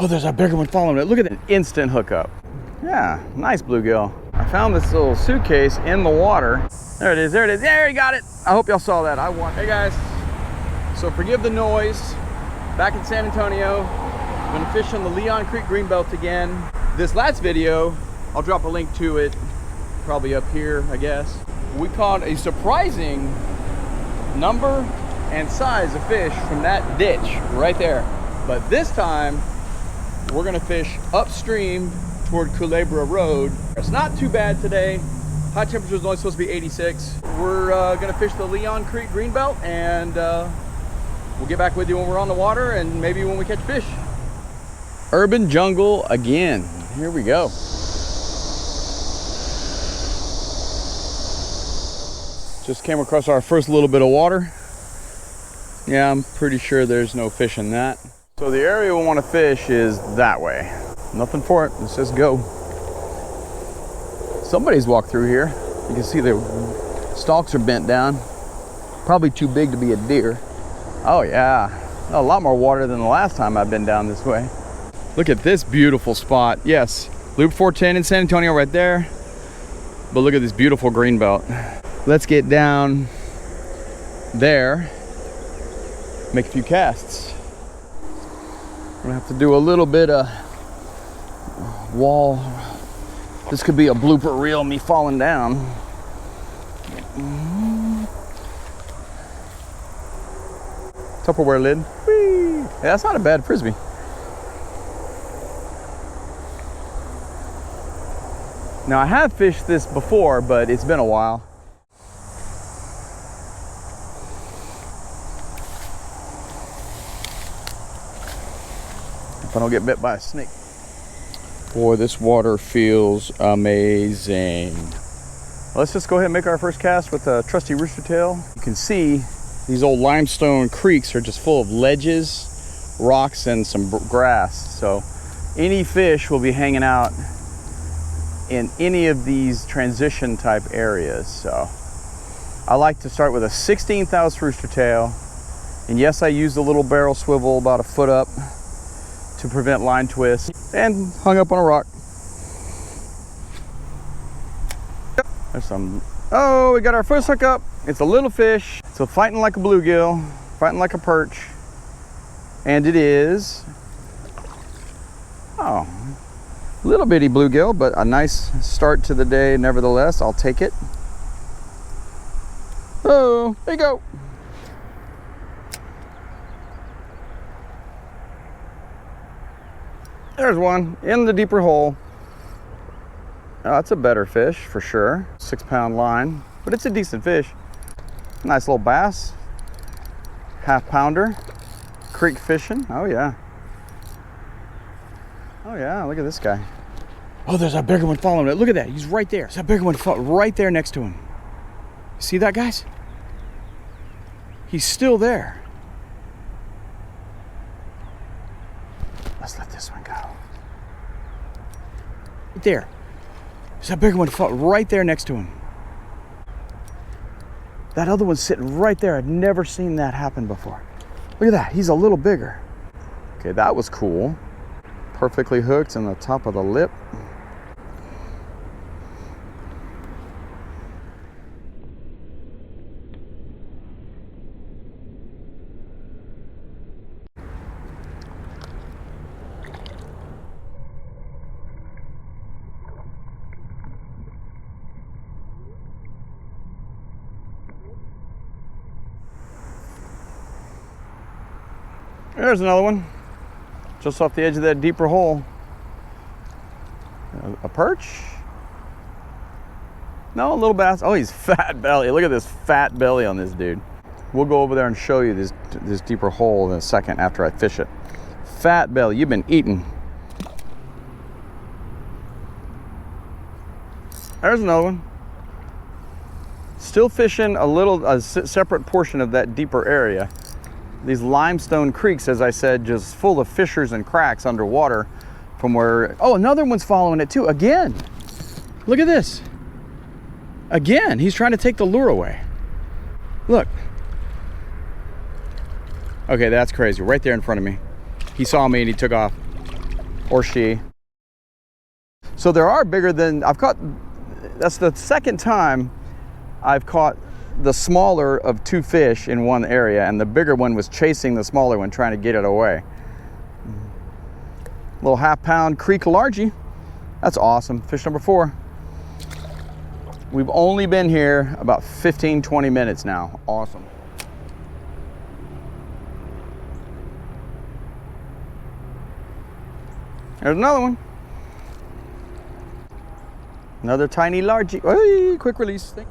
Oh, there's a bigger one following it. Look at that instant hookup. Yeah, nice bluegill. I found this little suitcase in the water. There it is, there it is. There, you got it. I hope y'all saw that. Hey guys, so forgive the noise. Back in San Antonio, I'm gonna fish on the Leon Creek Greenbelt again. This last video, I'll drop a link to it, probably up here, I guess. We caught a surprising number and size of fish from that ditch right there. But this time, we're gonna fish upstream toward Culebra Road. It's not too bad today. High temperature is only supposed to be 86. We're gonna fish the Leon Creek Greenbelt, and we'll get back with you when we're on the water and maybe when we catch fish. Urban jungle again. Here we go. Just came across our first little bit of water. Yeah, I'm pretty sure there's no fish in that. So the area we want to fish is that way. Nothing for it, let's just go. Somebody's walked through here. You can see the stalks are bent down. Probably too big to be a deer. Oh yeah, a lot more water than the last time I've been down this way. Look at this beautiful spot. Yes, Loop 410 in San Antonio right there. But look at this beautiful greenbelt. Let's get down there, make a few casts. I'm gonna have to do a little bit of wall. This could be a blooper reel, me falling down. Tupperware lid. Whee! Yeah, that's not a bad frisbee. Now I have fished this before, but it's been a while. If I don't get bit by a snake. Boy, this water feels amazing. Let's just go ahead and make our first cast with a trusty rooster tail. You can see these old limestone creeks are just full of ledges, rocks, and some grass. So any fish will be hanging out in any of these transition type areas. So I like to start with a 16th ounce rooster tail. And yes, I used a little barrel swivel about a foot up to prevent line twists, and hung up on a rock. There's some, oh, we got our first hookup. It's a little fish. So fighting like a bluegill, fighting like a perch. And it is, oh, little bitty bluegill, but a nice start to the day nevertheless. I'll take it. Oh, there you go. There's one in the deeper hole. That's a better fish for sure. 6-pound line, but it's a decent fish. Nice little bass, half pounder, creek fishing. Oh yeah. Oh yeah, look at this guy. Oh, there's a bigger one following it. Look at that, he's right there. There's a bigger one right there next to him. See that, guys? He's still there. Let's let this one go. Right there. There's a bigger one right there next to him. That other one's sitting right there. I've never seen that happen before. Look at that, he's a little bigger. Okay, that was cool. Perfectly hooked on the top of the lip. There's another one, just off the edge of that deeper hole. A perch? No, a little bass. Oh, he's fat belly. Look at this fat belly on this dude. We'll go over there and show you this deeper hole in a second after I fish it. Fat belly, you've been eating. There's another one. Still fishing a separate portion of that deeper area. These limestone creeks, as I said, just full of fissures and cracks underwater from where, oh, another one's following it too, again. Look at this. Again, he's trying to take the lure away. Look. Okay, that's crazy, right there in front of me. He saw me and he took off. or she. So there are bigger than, I've caught, that's the second time I've caught the smaller of two fish in one area, and the bigger one was chasing the smaller one, trying to get it away. Little half-pound creek largie. That's awesome. Fish number 4. We've only been here about 15-20 minutes now. Awesome. There's another one. Another tiny largie. Hey, quick release thing.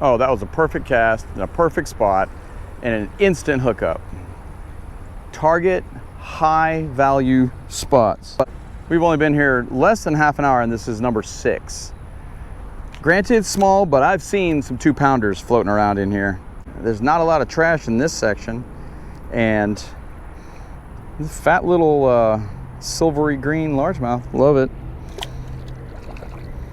Oh, that was a perfect cast in a perfect spot and an instant hookup. Target high value spots. We've only been here less than half an hour, and this is number 6. Granted, small, but I've seen some 2-pounders floating around in here. There's not a lot of trash in this section, and this fat little silvery green largemouth, love it.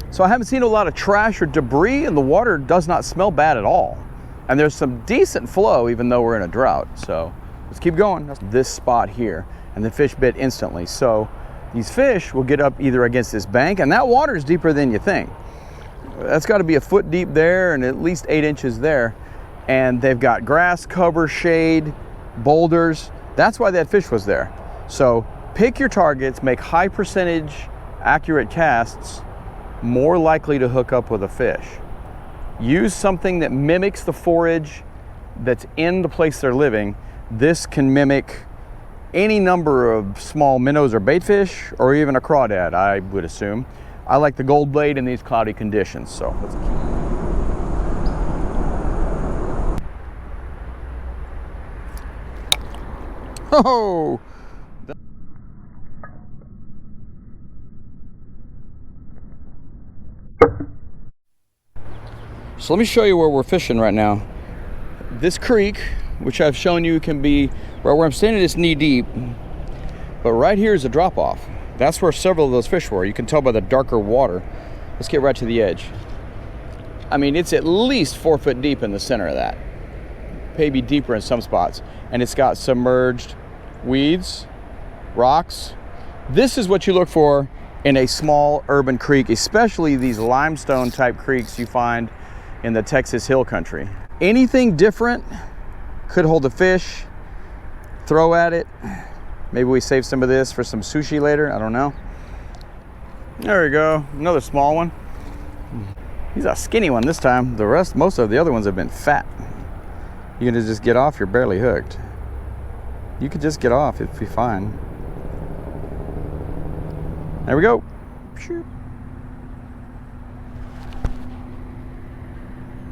So I haven't seen a lot of trash or debris, and the water does not smell bad at all. And there's some decent flow, even though we're in a drought. So let's keep going. This spot here, and the fish bit instantly. So these fish will get up either against this bank, and that water is deeper than you think. That's got to be a foot deep there and at least 8 inches there. And they've got grass cover, shade, boulders. That's why that fish was there. So pick your targets, make high percentage accurate casts, more likely to hook up with a fish. Use something that mimics the forage that's in the place they're living. This can mimic any number of small minnows or baitfish, or even a crawdad, I would assume. I like the gold blade in these cloudy conditions, so let's keep. Oh! So let me show you where we're fishing right now. This creek, which I've shown you can be, right where I'm standing is knee deep, but right here is a drop off. That's where several of those fish were. You can tell by the darker water. Let's get right to the edge. I mean, it's at least 4 foot deep in the center of that. Maybe deeper in some spots. And it's got submerged weeds, rocks. This is what you look for in a small urban creek, especially these limestone type creeks you find in the Texas hill country. Anything different could hold a fish, throw at it. Maybe we save some of this for some sushi later, I don't know. There we go, another small one. He's a skinny one this time. Most of the other ones have been fat. You can just get off, you're barely hooked. You could just get off, it'd be fine. There we go.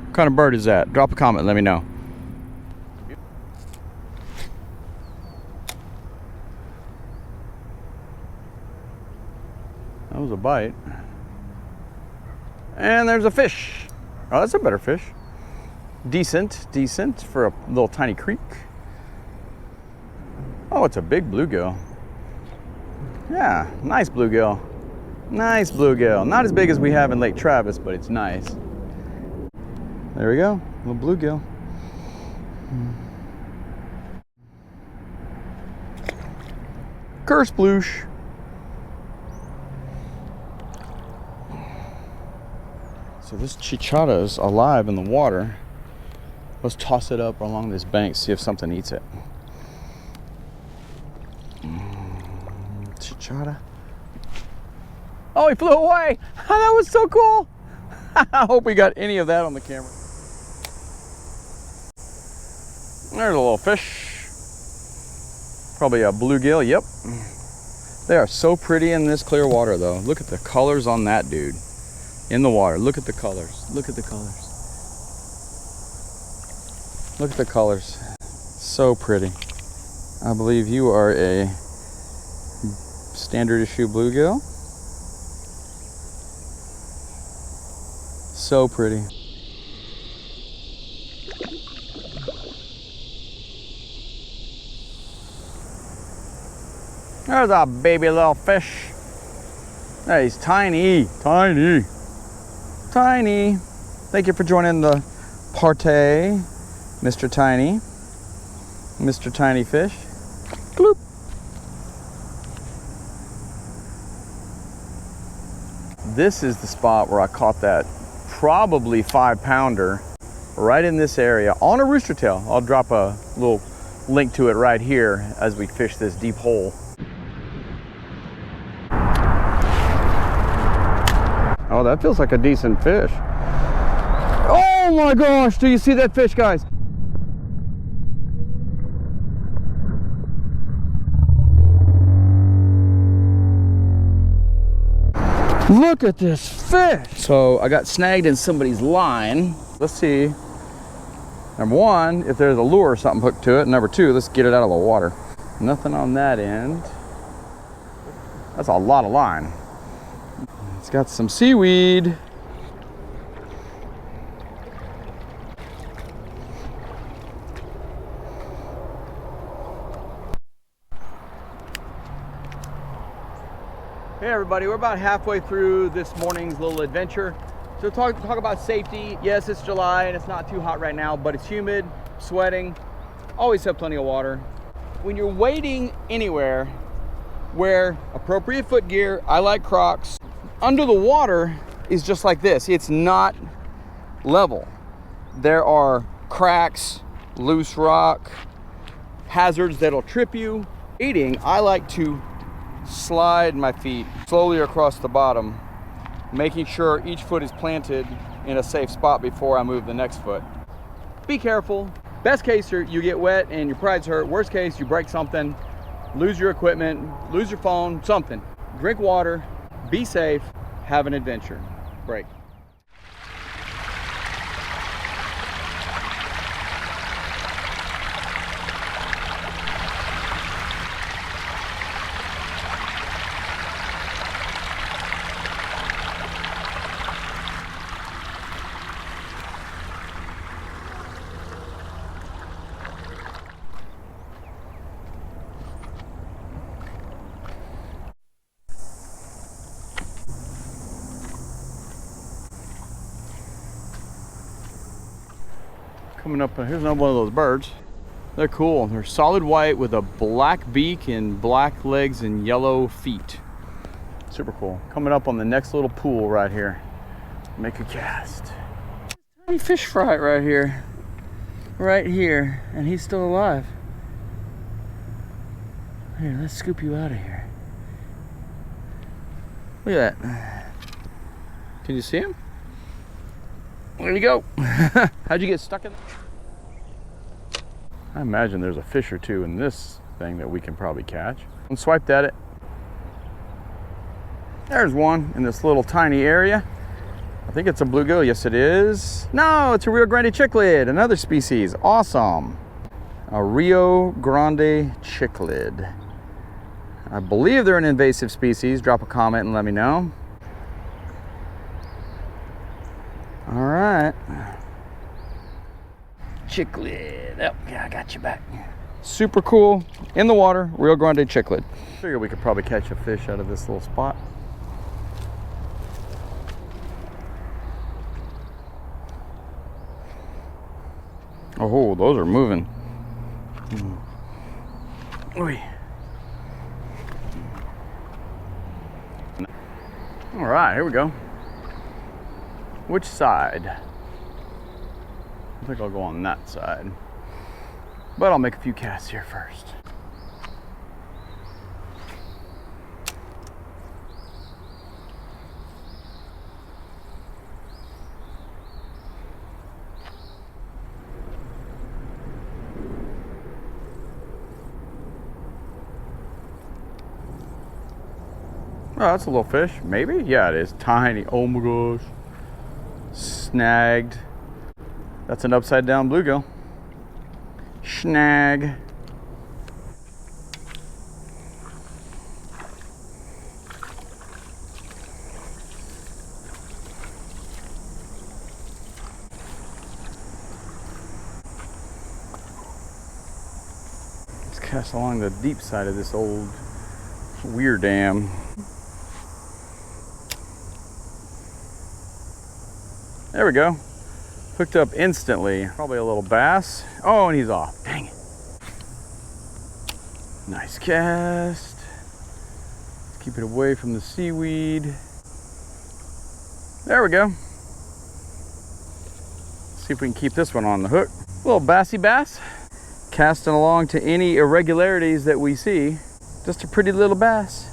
What kind of bird is that? Drop a comment, let me know. That was a bite. And there's a fish. Oh, that's a better fish. Decent for a little tiny creek. Oh, it's a big bluegill. Yeah, nice bluegill. Nice bluegill. Not as big as we have in Lake Travis, but it's nice. There we go, little bluegill. Curse bloosh. So this chichata is alive in the water. Let's toss it up along this bank, see if something eats it. Chichata. Oh, he flew away. That was so cool. I hope we got any of that on the camera. There's a little fish. Probably a bluegill, yep. They are so pretty in this clear water though. Look at the colors on that dude. In the water, look at the colors. Look at the colors. Look at the colors. So pretty. I believe you are a standard issue bluegill. So pretty. There's a baby little fish. Hey, he's tiny, tiny. Tiny. Thank you for joining the party. Mr. Tiny. Mr. Tiny Fish. Bloop. This is the spot where I caught that probably 5-pounder right in this area on a rooster tail. I'll drop a little link to it right here as we fish this deep hole. Oh, that feels like a decent fish. Oh my gosh, do you see that fish, guys? Look at this fish. So I got snagged in somebody's line. Let's see. Number one, if there's a lure or something hooked to it. Number two, let's get it out of the water. Nothing on that end. That's a lot of line. It's got some seaweed. Hey everybody, we're about halfway through this morning's little adventure. So talk about safety. Yes, it's July and it's not too hot right now, but it's humid, sweating. Always have plenty of water. When you're wading anywhere, wear appropriate foot gear. I like Crocs. Under the water is just like this. It's not level. There are cracks, loose rock, hazards that'll trip you. Wading, I like to slide my feet slowly across the bottom, making sure each foot is planted in a safe spot before I move the next foot. Be careful. Best case, you get wet and your pride's hurt. Worst case, you break something, lose your equipment, lose your phone, something. Drink water, be safe, have an adventure. Break. Coming up, here's another one of those birds. They're cool. They're solid white with a black beak and black legs and yellow feet. Super cool. Coming up on the next little pool right here. Make a cast. Tiny fish fry right here. Right here. And he's still alive. Here, let's scoop you out of here. Look at that. Can you see him? There you go. How'd you get stuck in? I imagine there's a fish or two in this thing that we can probably catch. And swiped at it. There's one in this little tiny area. I think it's a bluegill. Yes, it is. No, it's a Rio Grande cichlid, another species. Awesome. A Rio Grande cichlid. I believe they're an invasive species. Drop a comment and let me know. All right. Cichlid. Oh, yeah, I got you back. Super cool. In the water, Rio Grande cichlid. Figure we could probably catch a fish out of this little spot. Oh, those are moving. Oy. All right, here we go. Which side? I think I'll go on that side. But I'll make a few casts here first. Oh, that's a little fish. Maybe? Yeah, it is. Tiny. Oh my gosh. Snagged. That's an upside down bluegill. Snag. Let's cast along the deep side of this old weir dam. There we go. Hooked up instantly. Probably a little bass. Oh, and he's off. Dang it. Nice cast. Let's keep it away from the seaweed. There we go. See if we can keep this one on the hook. A little bassy bass. Casting along to any irregularities that we see. Just a pretty little bass.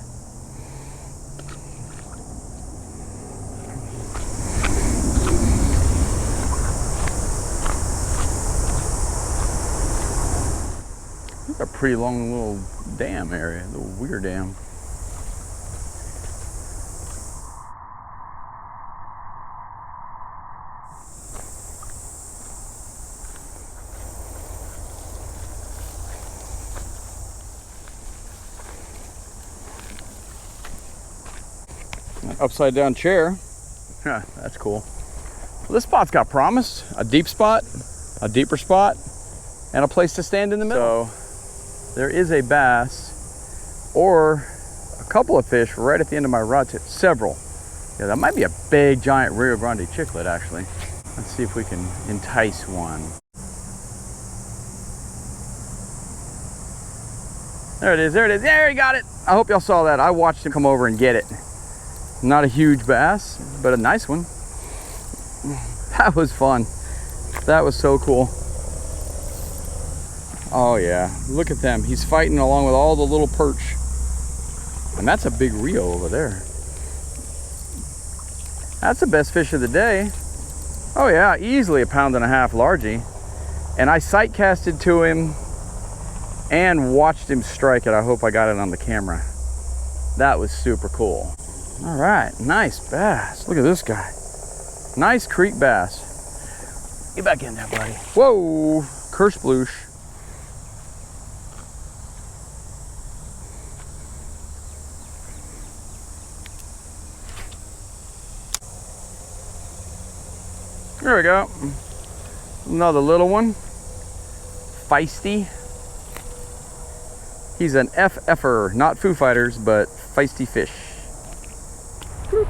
It's a pretty long little dam area, a little weir dam. An upside down chair. Yeah, that's cool. Well, this spot's got promise. A deep spot, a deeper spot, and a place to stand in the middle. So there is a bass or a couple of fish right at the end of my rod tip. Several. Yeah, that might be a big giant Rio Grande chiclet actually. Let's see if we can entice one. There it is, there it is. There, he got it. I hope y'all saw that. I watched him come over and get it. Not a huge bass, but a nice one. That was fun. That was so cool. Oh yeah, look at them. He's fighting along with all the little perch. And that's a big Rio over there. That's the best fish of the day. Oh yeah, easily a 1.5 pound largie. And I sight casted to him and watched him strike it. I hope I got it on the camera. That was super cool. All right, nice bass. Look at this guy. Nice creek bass. Get back in there, buddy. Whoa, Kershbloosh. There we go. Another little one. Feisty. He's an FFer, not Foo Fighters, but feisty fish. Boop.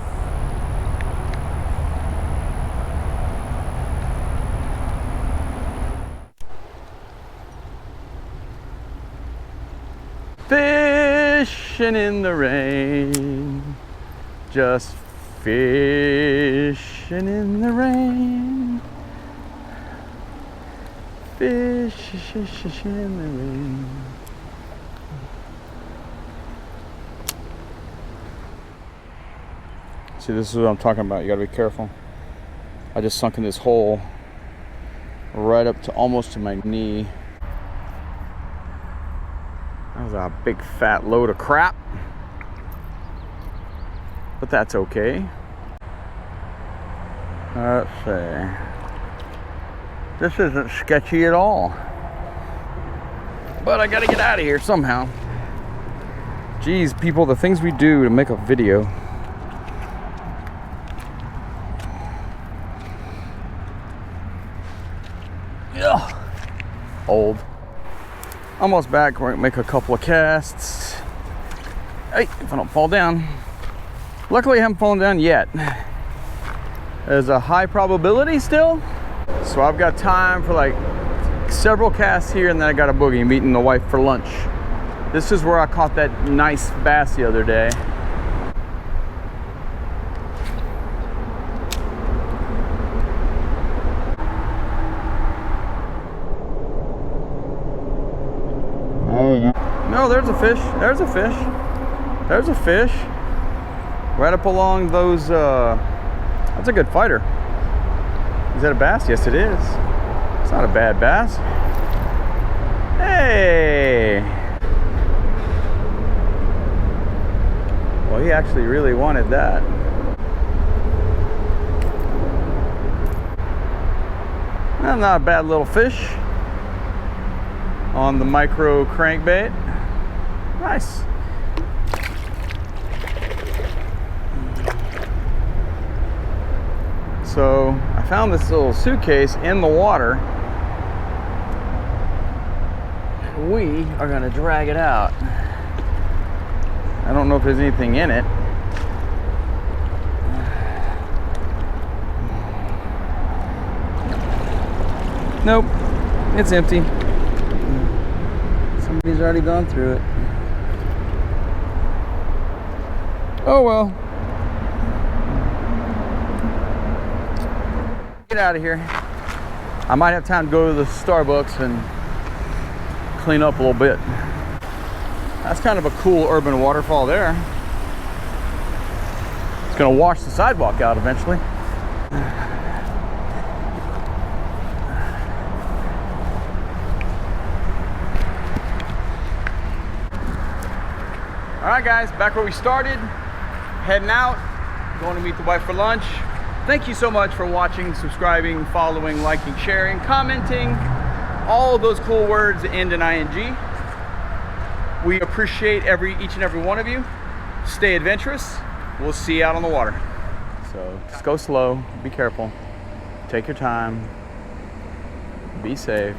Fishing in the rain, just fishing in the rain, fishing in the rain. See, this is what I'm talking about. You gotta be careful. I just sunk in this hole right up to almost to my knee. That was a big fat load of crap. But that's okay. Let's see. This isn't sketchy at all. But I gotta get out of here somehow. Geez, people, the things we do to make a video. Ugh. Old. Almost back. We're gonna make a couple of casts. Hey, if I don't fall down. Luckily I haven't fallen down yet. There's a high probability still. So I've got time for like several casts here, and then I got a boogie. Meeting the wife for lunch. This is where I caught that nice bass the other day. No, there's a fish. There's a fish. There's a fish. Right up along those, that's a good fighter. Is that a bass? Yes, it is. It's not a bad bass. Hey! Well, he actually really wanted that. Well, not a bad little fish on the micro crankbait. Nice. So I found this little suitcase in the water. We are gonna drag it out. I don't know if there's anything in it. Nope, it's empty. Somebody's already gone through it. Oh well. Get out of here. I might have time to go to the Starbucks and clean up a little bit. That's kind of a cool urban waterfall there. It's gonna wash the sidewalk out eventually. All right guys, back where we started, heading out, going to meet the wife for lunch. Thank you so much for watching, subscribing, following, liking, sharing, commenting, all of those cool words that end in ing. We appreciate each and every one of you. Stay adventurous. We'll see you out on the water. So just go slow, be careful, take your time, be safe.